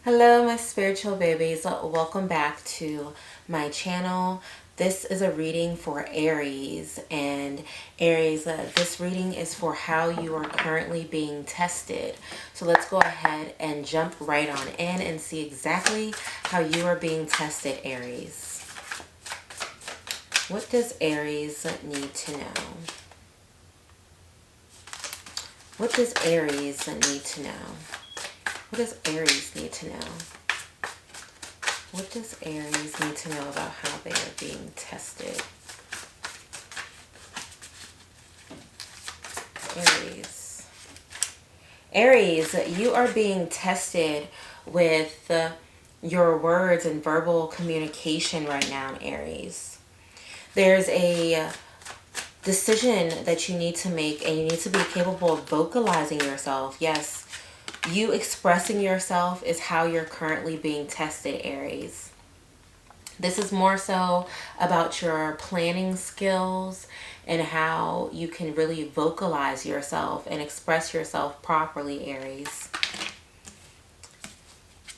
Hello, my spiritual babies. Welcome back to my channel. This is a reading for Aries. And Aries, this reading is for how you are currently being tested. So let's go ahead and jump right on in and see exactly how you are being tested, Aries. What does Aries need to know? What does Aries need to know? What does Aries need to know? What does Aries need to know about how they are being tested? Aries. Aries, you are being tested with your words and verbal communication right now, Aries. There's a decision that you need to make, and you need to be capable of vocalizing yourself. Yes, you expressing yourself is how you're currently being tested, Aries. This is more so about your planning skills and how you can really vocalize yourself and express yourself properly, Aries.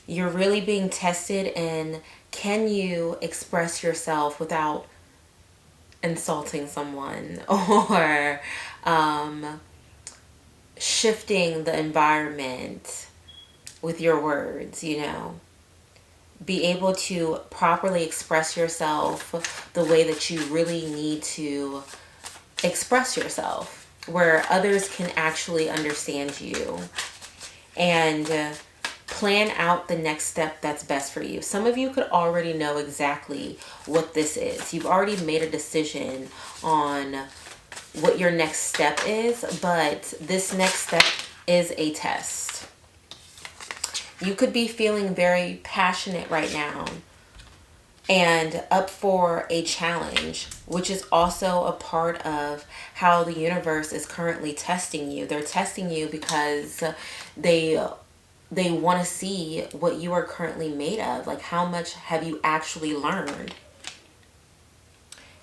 You're really being tested in, can you express yourself without insulting someone or shifting the environment with your words, be able to properly express yourself the way that you really need to express yourself, where others can actually understand you, and plan out the next step that's best for you. Some of you could already know exactly what this is. You've already made a decision on what your next step is, but this next step is a test. You could be feeling very passionate right now and up for a challenge, which is also a part of how the universe is currently testing you. They're testing you because they want to see what you are currently made of. Like, how much have you actually learned?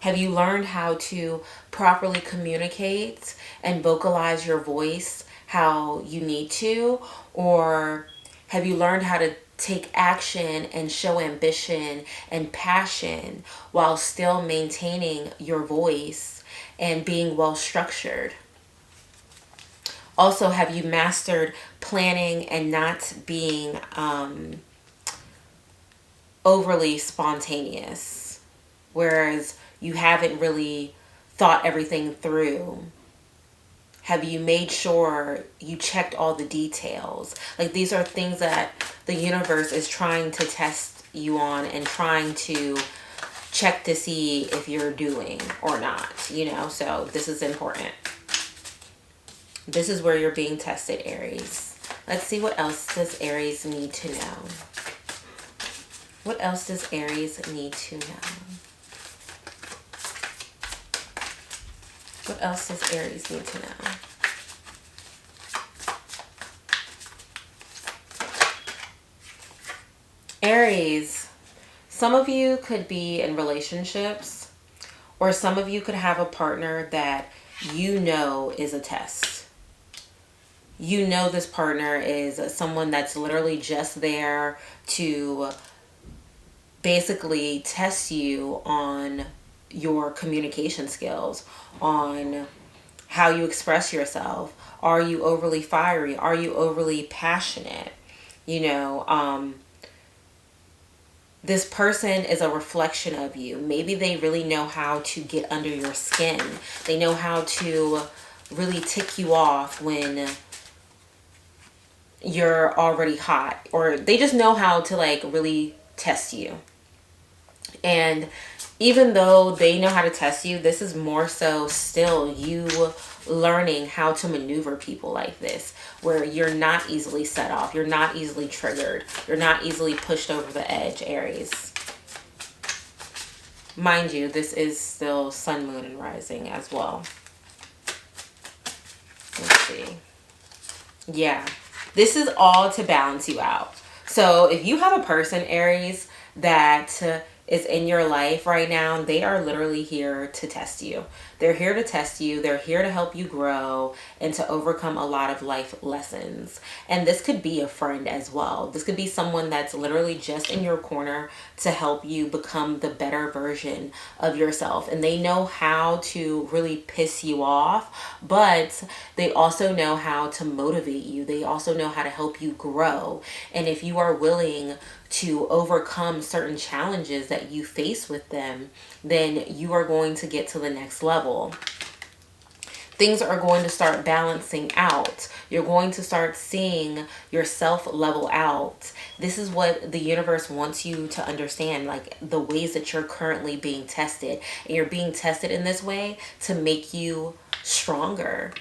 Have you learned how to properly communicate and vocalize your voice how you need to? Or have you learned how to take action and show ambition and passion while still maintaining your voice and being well structured? Also, have you mastered planning and not being overly spontaneous, whereas you haven't really thought everything through? Have you made sure you checked all the details? Like, these are things that the universe is trying to test you on and trying to check to see if you're doing or not, so this is important. This is where you're being tested, Aries. Let's see, what else does Aries need to know? What else does Aries need to know? What else does Aries need to know? Aries, some of you could be in relationships, or some of you could have a partner that is a test. This partner is someone that's literally just there to basically test you on your communication skills, on how you express yourself. Are you overly fiery? Are you overly passionate? This person is a reflection of you. Maybe they really know how to get under your skin. They know how to really tick you off when you're already hot, or they just know how to really test you. And even though they know how to test you, this is more so still you learning how to maneuver people like this, where you're not easily set off, you're not easily triggered, you're not easily pushed over the edge, Aries. Mind you, this is still sun, moon, and rising as well. Let's see. Yeah, this is all to balance you out. So if you have a person, Aries, that is in your life right now, they are literally here to test you. They're here to test you. They're here to help you grow and to overcome a lot of life lessons. And this could be a friend as well. This could be someone that's literally just in your corner to help you become the better version of yourself. And they know how to really piss you off, but they also know how to motivate you. They also know how to help you grow. And if you are willing to overcome certain challenges that you face with them, then you are going to get to the next level. Things are going to start balancing out. You're going to start seeing yourself level out. This is what the universe wants you to understand, like the ways that you're currently being tested. And you're being tested in this way to make you stronger,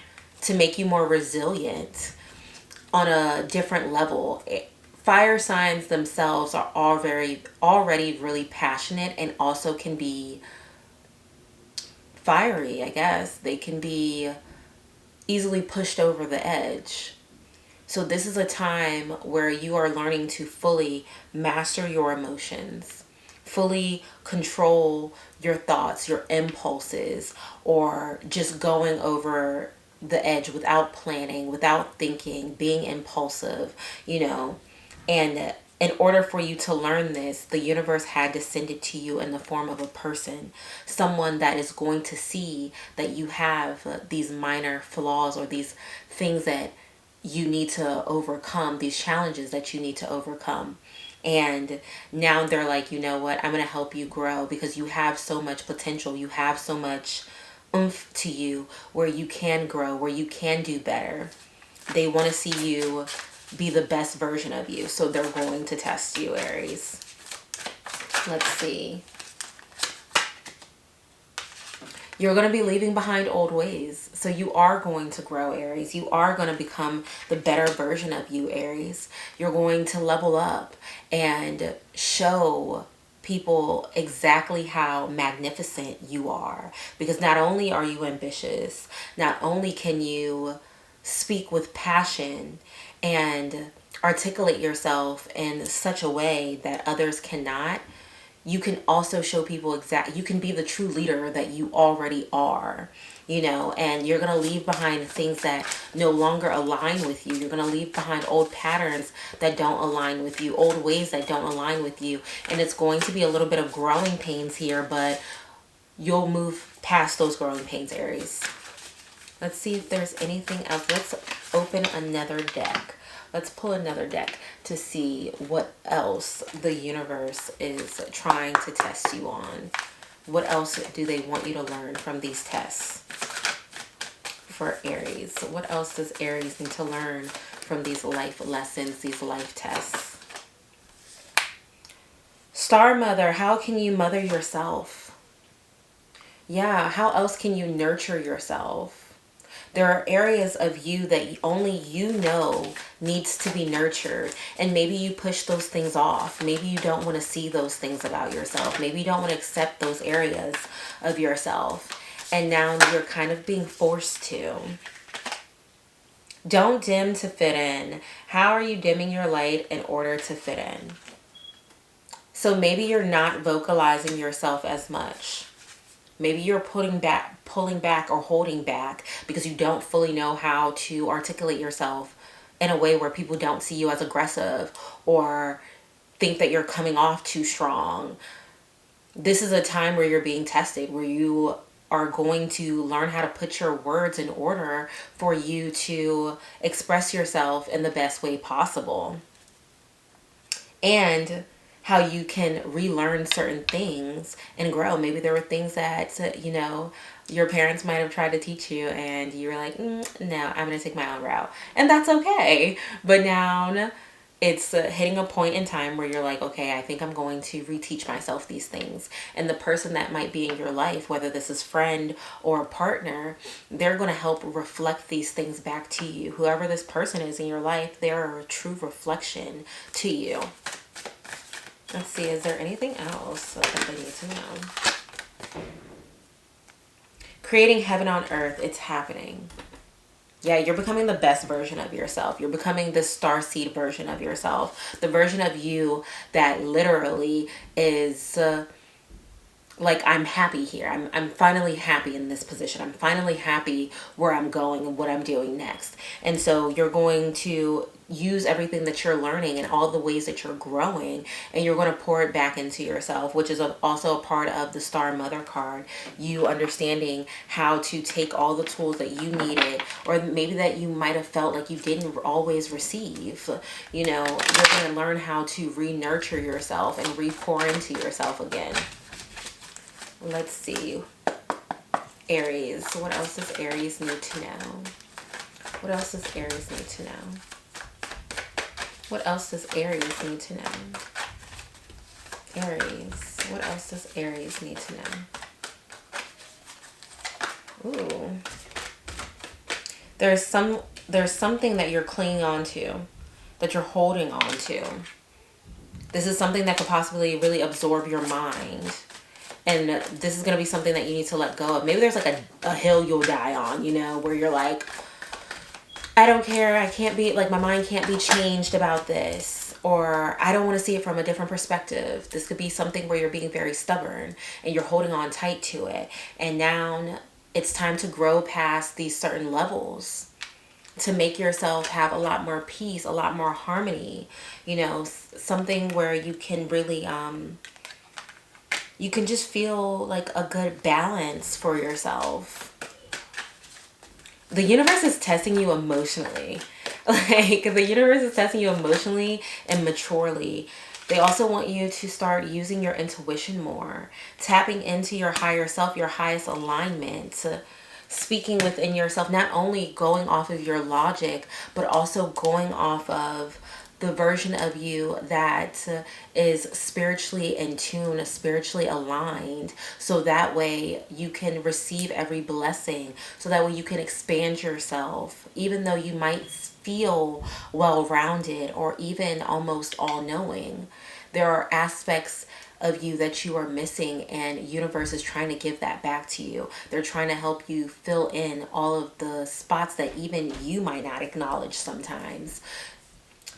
to make you more resilient on a different level. Fire signs themselves are already really passionate and also can be fiery, I guess. They can be easily pushed over the edge. So this is a time where you are learning to fully master your emotions, fully control your thoughts, your impulses, or just going over the edge without planning, without thinking, being impulsive, And in order for you to learn this, the universe had to send it to you in the form of a person, someone that is going to see that you have these minor flaws or these things that you need to overcome, these challenges that you need to overcome. And now they're like, you know what, I'm going to help you grow because you have so much potential. You have so much oomph to you where you can grow, where you can do better. They want to see you be the best version of you. So they're going to test you, Aries. Let's see. You're going to be leaving behind old ways. So you are going to grow, Aries. You are going to become the better version of you, Aries. You're going to level up and show people exactly how magnificent you are. Because not only are you ambitious, not only can you speak with passion and articulate yourself in such a way that others cannot, you can also show people you can be the true leader that you already are, and you're going to leave behind things that no longer align with you. You're going to leave behind old patterns that don't align with you, old ways that don't align with you. And it's going to be a little bit of growing pains here, but you'll move past those growing pains, Aries. Let's see if there's anything else. Let's open another deck. Let's pull another deck to see what else the universe is trying to test you on. What else do they want you to learn from these tests for Aries? What else does Aries need to learn from these life lessons, these life tests? Star Mother, how can you mother yourself? Yeah, how else can you nurture yourself? There are areas of you that only you know needs to be nurtured. And maybe you push those things off. Maybe you don't want to see those things about yourself. Maybe you don't want to accept those areas of yourself. And now you're kind of being forced to. Don't dim to fit in. How are you dimming your light in order to fit in? So maybe you're not vocalizing yourself as much. Maybe you're pulling back or holding back because you don't fully know how to articulate yourself in a way where people don't see you as aggressive or think that you're coming off too strong. This is a time where you're being tested, where you are going to learn how to put your words in order for you to express yourself in the best way possible. And how you can relearn certain things and grow. Maybe there were things that, your parents might have tried to teach you and you were like, no, I'm going to take my own route. And that's okay. But now it's hitting a point in time where you're like, okay, I think I'm going to reteach myself these things. And the person that might be in your life, whether this is friend or a partner, they're going to help reflect these things back to you. Whoever this person is in your life, they're a true reflection to you. Let's see, is there anything else that they need to know? Creating heaven on earth, it's happening. Yeah, you're becoming the best version of yourself. You're becoming the starseed version of yourself. The version of you that literally is like I'm happy here. I'm finally happy in this position. I'm finally happy where I'm going and what I'm doing next. And so you're going to use everything that you're learning and all the ways that you're growing, and you're going to pour it back into yourself, which is also a part of the Star Mother card. You understanding how to take all the tools that you needed, or maybe that you might have felt like you didn't always receive. You know, you're going to learn how to re-nurture yourself and re-pour into yourself again. Let's see. Aries. What else does Aries need to know? What else does Aries need to know? What else does Aries need to know? Aries. What else does Aries need to know? Ooh. There's something that you're clinging on to, that you're holding on to. This is something that could possibly really absorb your mind. And this is going to be something that you need to let go of. Maybe there's like a hill you'll die on, you know, where you're like, I don't care. I can't be, like, my mind can't be changed about this. Or I don't want to see it from a different perspective. This could be something where you're being very stubborn and you're holding on tight to it. And now it's time to grow past these certain levels, to make yourself have a lot more peace, a lot more harmony. You know, something where you can really, you can just feel like a good balance for yourself. The universe is testing you emotionally. Like, the universe is testing you emotionally and maturely. They also want you to start using your intuition more, tapping into your higher self, your highest alignment, speaking within yourself, not only going off of your logic, but also going off of the version of you that is spiritually in tune, spiritually aligned, so that way you can receive every blessing, so that way you can expand yourself, even though you might feel well-rounded or even almost all-knowing. There are aspects of you that you are missing, and universe is trying to give that back to you. They're trying to help you fill in all of the spots that even you might not acknowledge sometimes.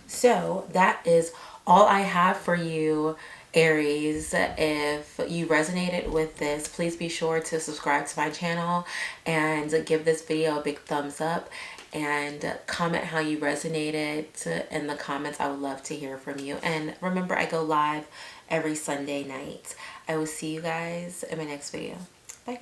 So that is all I have for you, Aries. If you resonated with this, please be sure to subscribe to my channel and give this video a big thumbs up, and comment how you resonated in the comments. I would love to hear from you. And remember, I go live every Sunday night. I will see you guys in my next video. Bye.